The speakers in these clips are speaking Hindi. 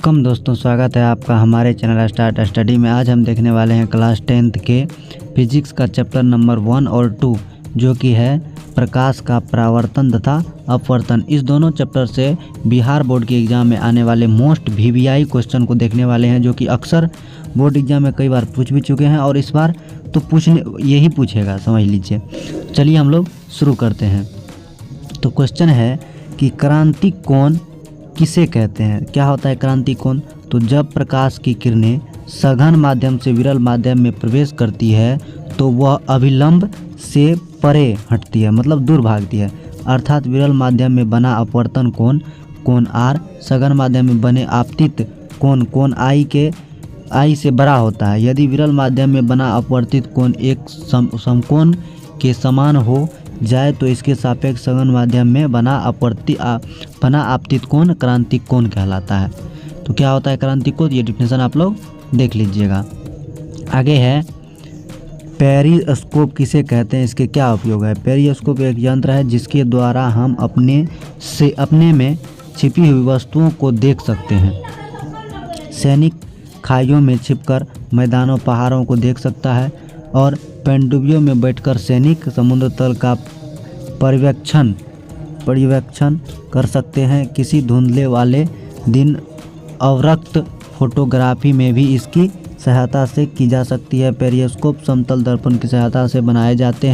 वेलकम दोस्तों, स्वागत है आपका हमारे चैनल स्टार्ट स्टडी में। आज हम देखने वाले हैं क्लास 10th के फिजिक्स का चैप्टर नंबर 1 और 2 जो कि है प्रकाश का परावर्तन तथा अपवर्तन। इस दोनों चैप्टर से बिहार बोर्ड के एग्ज़ाम में आने वाले मोस्ट वीवीआई क्वेश्चन को देखने वाले हैं, जो कि अक्सर बोर्ड एग्ज़ाम में कई बार पूछ भी चुके हैं और इस बार तो यही पूछेगा, समझ लीजिए। चलिए हम लोग शुरू करते हैं। तो क्वेश्चन है कि क्रांति कोण किसे कहते हैं। क्या होता है क्रांति कोण? तो जब प्रकाश की किरणें सघन माध्यम से विरल माध्यम में प्रवेश करती है तो वह अभिलंब से परे हटती है, मतलब दूर भागती है। अर्थात विरल माध्यम में बना अपवर्तन कोण आर सघन माध्यम में बने आपतित कोण आई से बड़ा होता है। यदि विरल माध्यम में बना अपवर्तित कोण एक समकोण के समान हो जाए तो इसके सापेक्ष सघन माध्यम में बना आपतित कोण क्रांतिक कोण कहलाता है। तो क्या होता है क्रांतिक कोण, ये डिफिनेशन आप लोग देख लीजिएगा। आगे है पेरिस्कोप किसे कहते हैं, इसके क्या उपयोग है। पेरिस्कोप एक यंत्र है जिसके द्वारा हम अपने में छिपी हुई वस्तुओं को देख सकते हैं। सैनिक खाइयों में छिपकर मैदानों पहाड़ों को देख सकता है और पनडुब्बियों में बैठकर सैनिक समुद्र तल का पर्यवेक्षण कर सकते हैं। किसी धुंधले वाले दिन अवरक्त फोटोग्राफी में भी इसकी सहायता से की जा सकती है। पेरिस्कोप समतल दर्पण की सहायता से बनाए जाते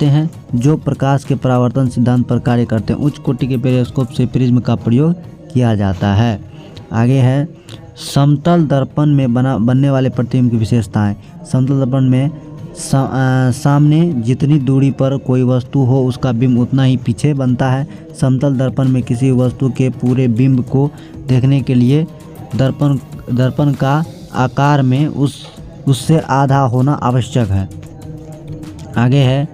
हैं जो प्रकाश के परावर्तन सिद्धांत पर कार्य करते हैं। उच्च कोटि के पेरिस्कोप से प्रिज्म का प्रयोग किया जाता है। आगे है समतल दर्पण में बनने वाले प्रतिबिंब की विशेषताएं। समतल दर्पण में सामने जितनी दूरी पर कोई वस्तु हो उसका बिंब उतना ही पीछे बनता है। समतल दर्पण में किसी वस्तु के पूरे बिंब को देखने के लिए दर्पण का आकार में उससे आधा होना आवश्यक है। आगे है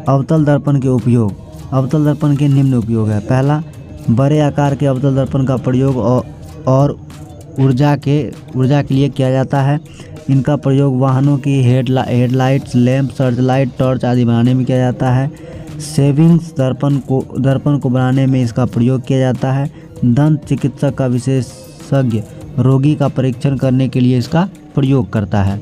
अवतल दर्पण के उपयोग। अवतल दर्पण के निम्न उपयोग है। पहला, बड़े आकार के अवतल दर्पण का प्रयोग और ऊर्जा के लिए किया जाता है। इनका प्रयोग वाहनों की headlights, lamp, search light, torch आदि बनाने में किया जाता है। सेविंग्स दर्पण को बनाने में इसका प्रयोग किया जाता है। दंत चिकित्सक का विशेषज्ञ रोगी का परीक्षण करने के लिए इसका प्रयोग करता है।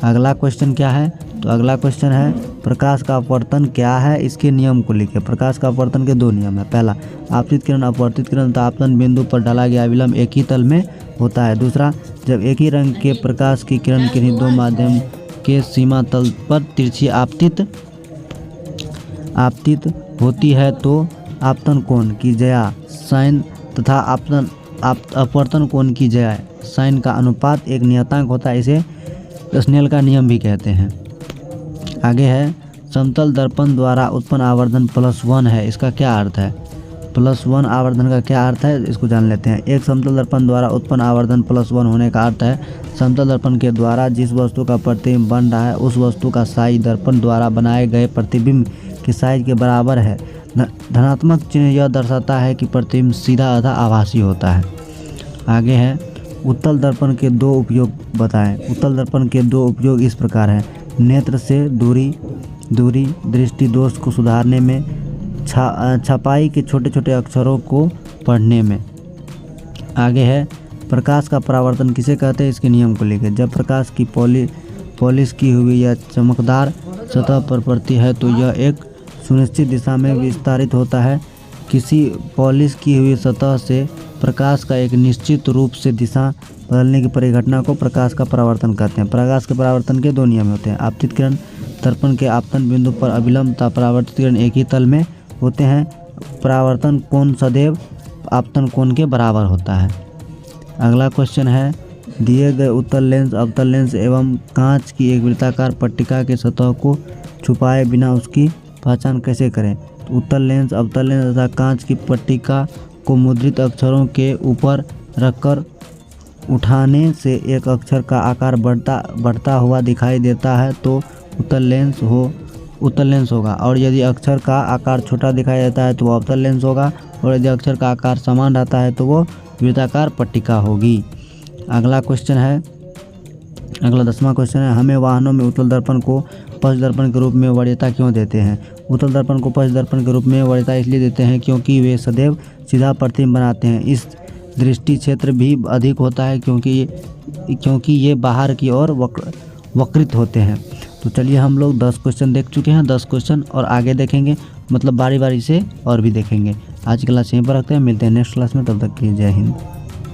अगला क्वेश्चन क्या है? तो अगला क्वेश्चन है प्रकाश का अपवर्तन क्या है, इसके नियम को लिखिए। प्रकाश का अपवर्तन के दो नियम है। पहला, आपतित किरण अपवर्तित किरण तथा आपतन बिंदु पर डाला गया विलंब एक ही तल में होता है। दूसरा, जब एक ही रंग के प्रकाश की किरण किन्हीं दो माध्यम के सीमा तल पर तिरछी आपतित होती है तो आपतन कोण की ज्या साइन तथा अपवर्तन कोण की ज्या साइन का अनुपात एक नियतांक होता है। इसे स्नेल का नियम भी कहते हैं। आगे है समतल दर्पण द्वारा उत्पन्न आवर्धन +1 है। इसका क्या अर्थ है? +1 आवर्धन का क्या अर्थ है, इसको जान लेते हैं। एक समतल दर्पण द्वारा उत्पन्न आवर्धन +1 होने का अर्थ है समतल दर्पण के द्वारा जिस वस्तु का प्रतिबिंब बन रहा है उस वस्तु का साइज दर्पण द्वारा बनाए गए प्रतिबिंब के साइज के बराबर है। धनात्मक चिन्ह यह दर्शाता है कि प्रतिबिंब सीधा अथवा आभासी होता है। आगे है उत्तल दर्पण के दो उपयोग बताएं। उत्तल दर्पण के दो उपयोग इस प्रकार हैं। नेत्र से दूरी दृष्टि दोष को सुधारने में, छपाई के छोटे छोटे अक्षरों को पढ़ने में। आगे है प्रकाश का परावर्तन किसे कहते हैं, इसके नियम को लिखिए। जब प्रकाश की पॉलिश की हुई या चमकदार सतह पर पड़ती है तो यह एक सुनिश्चित दिशा में विस्तारित होता है। किसी पॉलिश की हुई सतह से प्रकाश का एक निश्चित रूप से दिशा बदलने की परिघटना को प्रकाश का परावर्तन कहते हैं। प्रकाश के परावर्तन के दो नियम होते हैं। आपतित किरण दर्पण के आपतन बिंदु पर अभिलंब तथा परावर्तित किरण एक ही तल में होते हैं। परावर्तन कोण सदैव आपतन कोण के बराबर होता है। अगला क्वेश्चन है दिए गए उत्तल लेंस, अवतल लेंस एवं कांच की एक वृत्ताकार पट्टिका के सतह को छुपाए बिना उसकी पहचान कैसे करें। तो उत्तल लेंस, अवतल लेंस तथा कांच की पट्टिका को मुद्रित अक्षरों के ऊपर रखकर उठाने से एक अक्षर का आकार बढ़ता हुआ दिखाई देता है तो उत्तल लेंस होगा। और यदि अक्षर का आकार छोटा दिखाई देता है तो वह अवतल लेंस होगा। और यदि अक्षर का आकार समान रहता है तो वो वृत्ताकार पट्टिका होगी। अगला 10वां क्वेश्चन है हमें वाहनों में उत्तल दर्पण को पश्च दर्पण के रूप में वरीयता क्यों देते हैं। उत्तल दर्पण को पश्च दर्पण के रूप में वरीयता इसलिए देते हैं क्योंकि वे सदैव सीधा प्रतिबिंब बनाते हैं। दृष्टि क्षेत्र भी अधिक होता है क्योंकि ये बाहर की ओर वक्रित होते हैं। तो चलिए हम लोग 10 क्वेश्चन देख चुके हैं, 10 क्वेश्चन और आगे देखेंगे, मतलब बारी बारी से और भी देखेंगे। आज की क्लास यहीं पर रखते हैं, मिलते हैं नेक्स्ट क्लास में, तब तक के लिए जय हिंद।